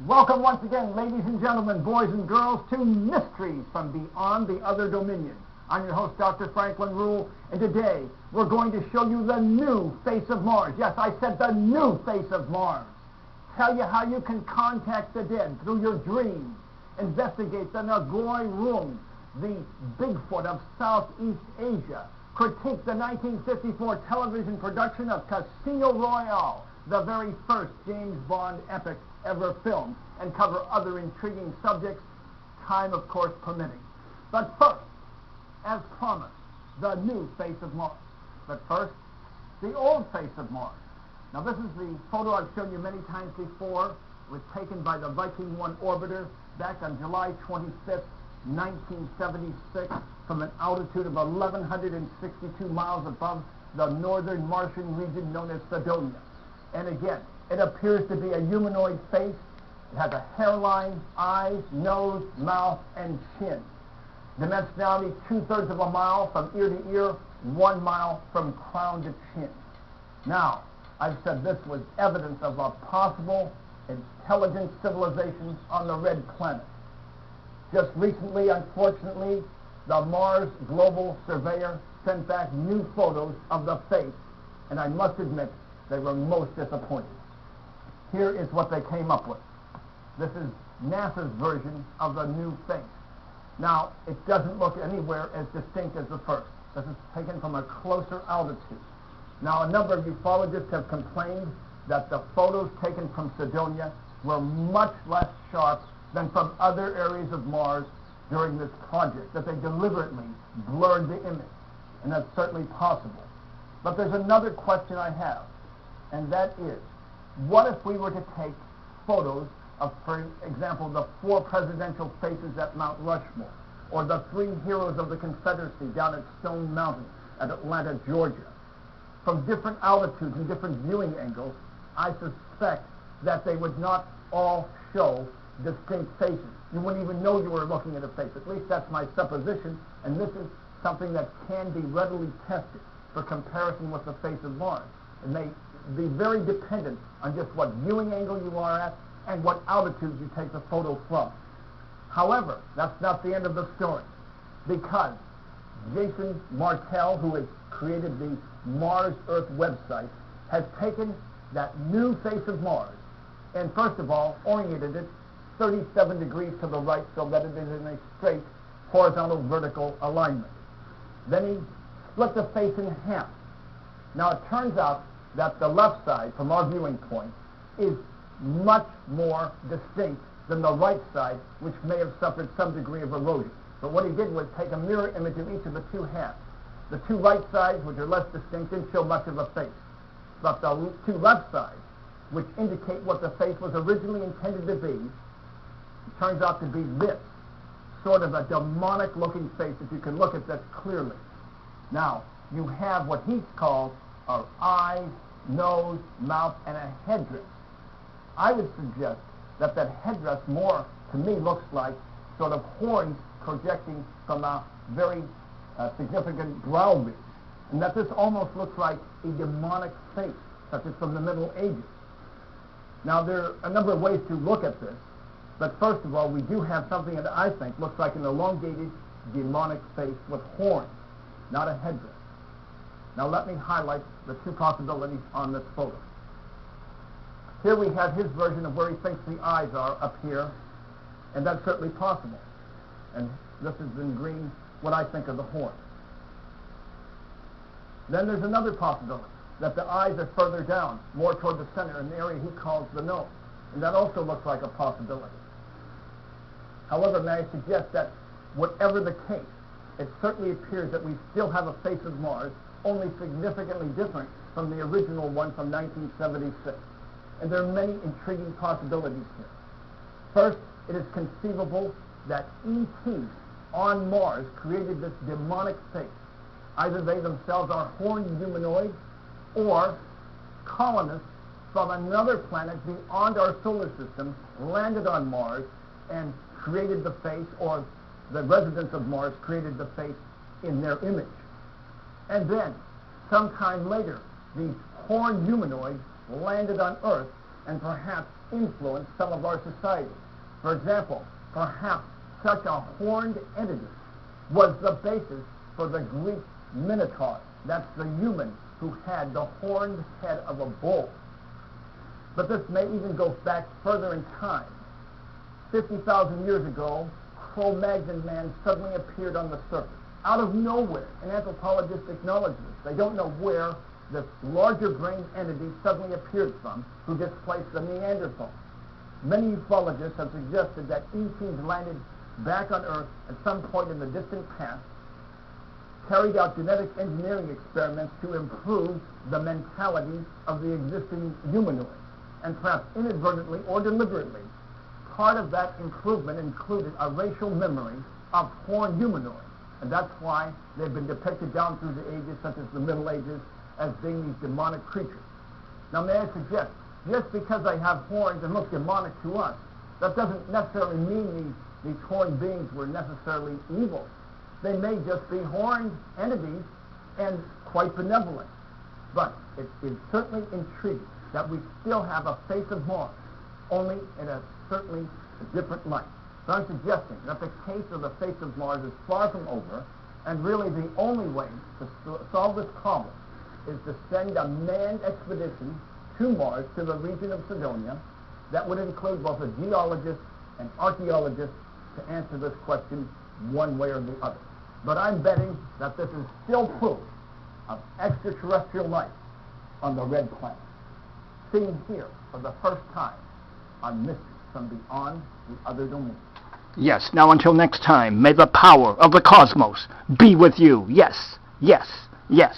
Welcome once again, ladies and gentlemen, boys and girls, to Mysteries from Beyond the Other Dominion. I'm your host, Dr. Franklin Ruehl, and today we're going to show you the new face of Mars. Yes, I said the new face of Mars. Tell you how you can contact the dead through your dreams. Investigate the Nagoi Room, the Bigfoot of Southeast Asia. Critique the 1954 television production of Casino Royale, the very first James Bond epic ever filmed, and cover other intriguing subjects, time of course permitting. But first, as promised, the new face of Mars. But first, the old face of Mars. Now this is the photo I've shown you many times before. It was taken by the Viking 1 orbiter back on July 25th, 1976, from an altitude of 1,162 miles above the northern Martian region known as Cydonia. And again, it appears to be a humanoid face. It has a hairline, eyes, nose, mouth, and chin. Dimensionality 2/3 of a mile from ear to ear, 1 mile from crown to chin. Now, I've said this was evidence of a possible intelligent civilization on the red planet. Just recently, unfortunately, the Mars Global Surveyor sent back new photos of the face, and I must admit they were most disappointing. Here is what they came up with. This is NASA's version of the new face. Now, it doesn't look anywhere as distinct as the first. This is taken from a closer altitude. Now, a number of ufologists have complained that the photos taken from Cydonia were much less sharp than from other areas of Mars during this project, that they deliberately blurred the image, and that's certainly possible. But there's another question I have, and that is, what if we were to take photos of, for example, the 4 presidential faces at Mount Rushmore, or the 3 heroes of the Confederacy down at Stone Mountain at Atlanta, Georgia? From different altitudes and different viewing angles, I suspect that they would not all show distinct faces. You wouldn't even know you were looking at a face. At least that's my supposition, and this is something that can be readily tested for comparison with the face of Mars. It may be very dependent on just what viewing angle you are at and what altitude you take the photo from. However, that's not the end of the story, because Jason Martell, who has created the Mars Earth website, has taken that new face of Mars and first of all oriented it 37 degrees to the right so that it is in a straight horizontal vertical alignment. Then he split the face in half. Now it turns out that the left side, from our viewing point, is much more distinct than the right side, which may have suffered some degree of erosion. But what he did was take a mirror image of each of the 2 halves. The 2 right sides, which are less distinct, didn't show much of a face. But the 2 left sides, which indicate what the face was originally intended to be, it turns out to be this, sort of a demonic-looking face if you can look at this clearly. Now, you have what he calls eyes, nose, mouth, and a headdress. I would suggest that that headdress more, to me, looks like sort of horns projecting from a very significant brow ridge, and that this almost looks like a demonic face, such as from the Middle Ages. Now, there are a number of ways to look at this, but first of all, we do have something that I think looks like an elongated demonic face with horns, not a headdress. Now let me highlight the 2 possibilities on this photo. Here we have his version of where he thinks the eyes are up here, and that's certainly possible. And this is in green, what I think are the horns. Then there's another possibility, that the eyes are further down, more toward the center, in the area he calls the nose. And that also looks like a possibility. However, may I suggest that whatever the case, it certainly appears that we still have a face of Mars, only significantly different from the original one from 1976. And there are many intriguing possibilities here. First, it is conceivable that E.T. on Mars created this demonic face. Either they themselves are horned humanoids, or colonists from another planet beyond our solar system landed on Mars and created the face, or the residents of Mars created the face in their image. And then, sometime later, these horned humanoids landed on Earth and perhaps influence some of our society. For example, perhaps such a horned entity was the basis for the Greek Minotaur. That's the human who had the horned head of a bull. But this may even go back further in time. 50,000 years ago, Cro-Magnon man suddenly appeared on the surface. Out of nowhere, and anthropologists acknowledge this. They don't know where this larger-brained entity suddenly appeared from, who displaced the Neanderthals. Many ufologists have suggested that ETs landed back on Earth at some point in the distant past, carried out genetic engineering experiments to improve the mentality of the existing humanoids, and perhaps inadvertently or deliberately, part of that improvement included a racial memory of horned humanoids, and that's why they've been depicted down through the ages, such as the Middle Ages, as being these demonic creatures. Now, may I suggest, just because they have horns and look demonic to us, that doesn't necessarily mean these horned beings were necessarily evil. They may just be horned entities and quite benevolent. But it is certainly intriguing that we still have a face of Mars, only in a certainly different light. So I'm suggesting that the case of the face of Mars is far from over, and really the only way to solve this problem is to send a manned expedition to Mars, to the region of Cydonia, that would include both a geologist and archaeologist to answer this question one way or the other. But I'm betting that this is still proof of extraterrestrial life on the red planet, seen here for the first time on Mysteries from Beyond the Other Domain. Yes, now until next time, may the power of the cosmos be with you. Yes, yes, yes.